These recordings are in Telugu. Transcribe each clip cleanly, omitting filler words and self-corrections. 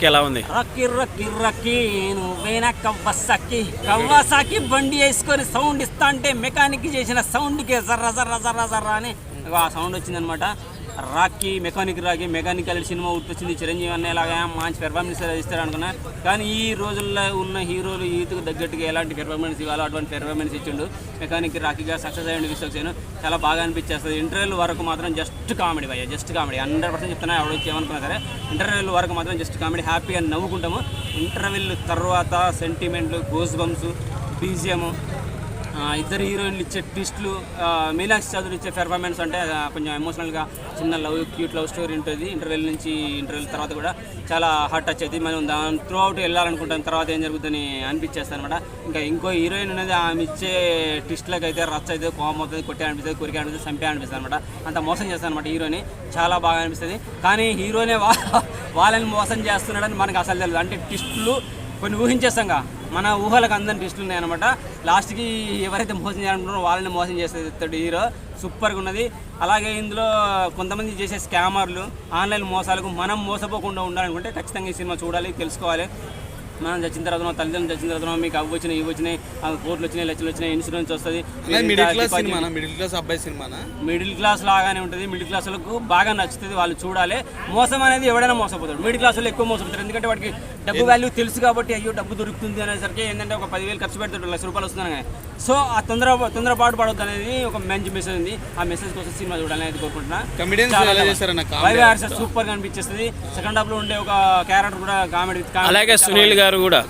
ఎలా ఉంది? రక్కి రక్కి రక్కి నువ్వేనా కవ్వాసాకి బండి వేసుకొని సౌండ్ ఇస్తా అంటే మెకానిక్ చేసిన సౌండ్కి జర్ర జర్ర జర్ర జర్ర అని ఆ సౌండ్ వచ్చిందనమాట. రాక్కి మెకానికల్ సినిమా వచ్చింది. చిరంజీవి అన్న ఇలాగా మంచి పెర్ఫార్మెన్స్ ఇస్తాడు అనుకున్నా, కానీ ఈ రోజుల్లో ఉన్న హీరోలు యూత్కు తగ్గట్టుగా ఎలాంటి పెర్ఫార్మెన్స్ ఇవ్వాలో అటువంటి పెర్ఫార్మెన్స్ ఇచ్చిండు. మెకానిక్ రాకీగా సక్సెస్ అయ్యండి. విశ్వక్సేన్ చాలా బాగా అనిపించేస్తుంది. ఇంటర్వ్యూల వరకు మాత్రం జస్ట్ కామెడీ భయ్య, జస్ట్ కామెడీ 100% చెప్తున్నా. ఎవరు వచ్చేమనుకున్నా సరే ఇంటర్వ్యూల వరకు మాత్రం జస్ట్ కామెడీ, హ్యాపీగా నవ్వుకుంటాము. ఇంటర్వ్యూల తర్వాత సెంటిమెంట్లు, గోస్ బంప్స్, బీజిఎం, ఇద్దరు హీరోయిన్లు ఇచ్చే ట్విస్టులు, మీనాక్షి చౌదరి ఇచ్చే పెర్ఫార్మెన్స్ అంటే కొంచెం ఎమోషనల్గా చిన్న క్యూట్ లవ్ స్టోరీ ఉంటుంది. ఇంటర్వ్యూల తర్వాత కూడా చాలా హార్ట్ టచ్ అవుతుంది. మనం దాని త్రూ అవుట్ వెళ్ళాలనుకుంటాం, తర్వాత ఏం జరుగుతుందని అనిపించేస్తాను అనమాట. ఇంకో హీరోయిన్ అనేది ఆమె ఇచ్చే ట్విస్ట్లకు అయితే రచ్చ అయితే కోపం అవుతుంది, కొట్టే అనిపిస్తుంది, కొరికే అనిపిస్తుంది, చంపే అనిపిస్తుంది అనమాట. అంత మోసం చేస్తాను అనమాట హీరోని. చాలా బాగా అనిపిస్తుంది. కానీ హీరోనే వాళ్ళని మోసం చేస్తున్నాడని మనకు అసలు తెలియదు. అంటే ట్విస్టులు కొన్ని ఊహించేస్తాంగా, మన ఊహలకు అందరిని ట్విస్టులు ఉన్నాయన్నమాట. లాస్ట్కి ఎవరైతే మోసం చేయాలనుకుంటారో వాళ్ళని మోసం చేసేస్తాడు హీరో. సూపర్గా ఉన్నది. అలాగే ఇందులో కొంతమంది చేసే స్కామర్లు, ఆన్లైన్ మోసాలకు మనం మోసపోకుండా ఉండాలనుకుంటే ఖచ్చితంగా ఈ సినిమా చూడాలి, తెలుసుకోవాలి. మనం చచ్చిన తర్వాత, తల్లిదండ్రులు చచ్చిన తర్వాత మీకు అవి వచ్చినాయి, ఇవి వచ్చినాయి, కోట్లు వచ్చినాయి, లక్షలు వచ్చినాయి, ఇన్సూరెన్స్ వస్తుంది. మిడిల్ క్లాస్ లాగానే ఉంటుంది. మిడిల్ క్లాస్ వాళ్ళకు బాగా నచ్చుతుంది, వాళ్ళు చూడాలి. మోసం అనేది ఎవడైనా మోసపోతాడు. మిడిల్ క్లాస్ వాళ్ళు ఎక్కువ మోసపోతారు, ఎందుకంటే వాడికి డబ్బు వాల్యూ తెలుసు కాబట్టి. అయ్యో డబ్బు దొరుకుతుంది అనేసరికి ఏంటంటే ఒక 10,000 ఖర్చు పెడతాడు, ₹1,00,000 వస్తుందని. సో ఆ తొందరపాటు పడవద్దు అనేది ఒక మంచి మెసేజ్ ఉంది. ఆ మెసేజ్ కోసం సినిమా చూడాలని అయితే కోరుకుంటున్నా. సూపర్ గా అనిపించేస్తుంది. సెకండ్ హాఫ్ లో ఉండే ఒక క్యారెక్టర్ కూడా కామెడీ. అలాగే సునీల్ గారు కూడా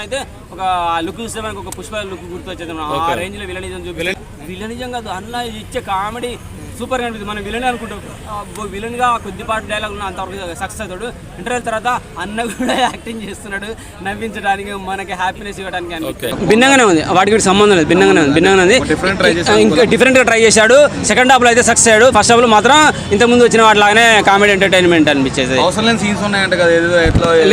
అయితే ఒక లుక్ చూస్తే మనకు ఒక పుష్ప లుక్ గుర్తొచ్చేది. ఆ రేంజ్ లో విలనిజం చూపి, విలనిజం కాదు అన్న ఇచ్చే కామెడీ సూపర్గా అనిపిస్తుంది. మనం విలన్ అనుకుంటాం, విలన్గా కొద్దిపాటు డైలాగులు అంతవరకు సక్సెస్ అవుతాడు. ఇంటర్వ్యూ తర్వాత అన్న కూడా యాక్టింగ్ చేస్తున్నాడు, నవ్వించడానికి, మనకి హ్యాపీనెస్ ఇవ్వడానికి. భిన్నంగానే ఉంది, వాటికి సంబంధం లేదు. భిన్నంగానే ఉంది. ఇంకా డిఫరెంట్గా ట్రై చేశాడు. సెకండ్ హాఫ్లో అయితే సక్సెస్ అయ్యాడు. ఫస్ట్ హాఫ్లో మాత్రం ఇంతకుముందు వచ్చిన వాటిలాగానే కామెడీ ఎంటర్టైన్మెంట్ అనిపించేది.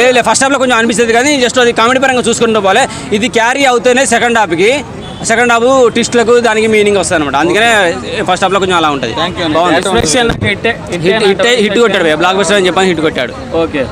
లేదు, ఫస్ట్ హాఫ్లో కొంచెం అనిపిస్తుంది, కానీ జస్ట్ అది కామెడీ పరంగా చూసుకుంటూ పోలే. ఇది క్యారీ అవుతూనే సెకండ్ హాఫ్ ట్విస్ట్లకు దానికి మీనింగ్ వస్తుంది అనమాట. అందుకనే ఫస్ట్ హాఫ్లో కొంచెం అలా ఉంటుంది. హిట్ కొట్టాడు, బ్లాక్ బస్టర్ అని చెప్పని హిట్ కొట్టాడు. ఓకే.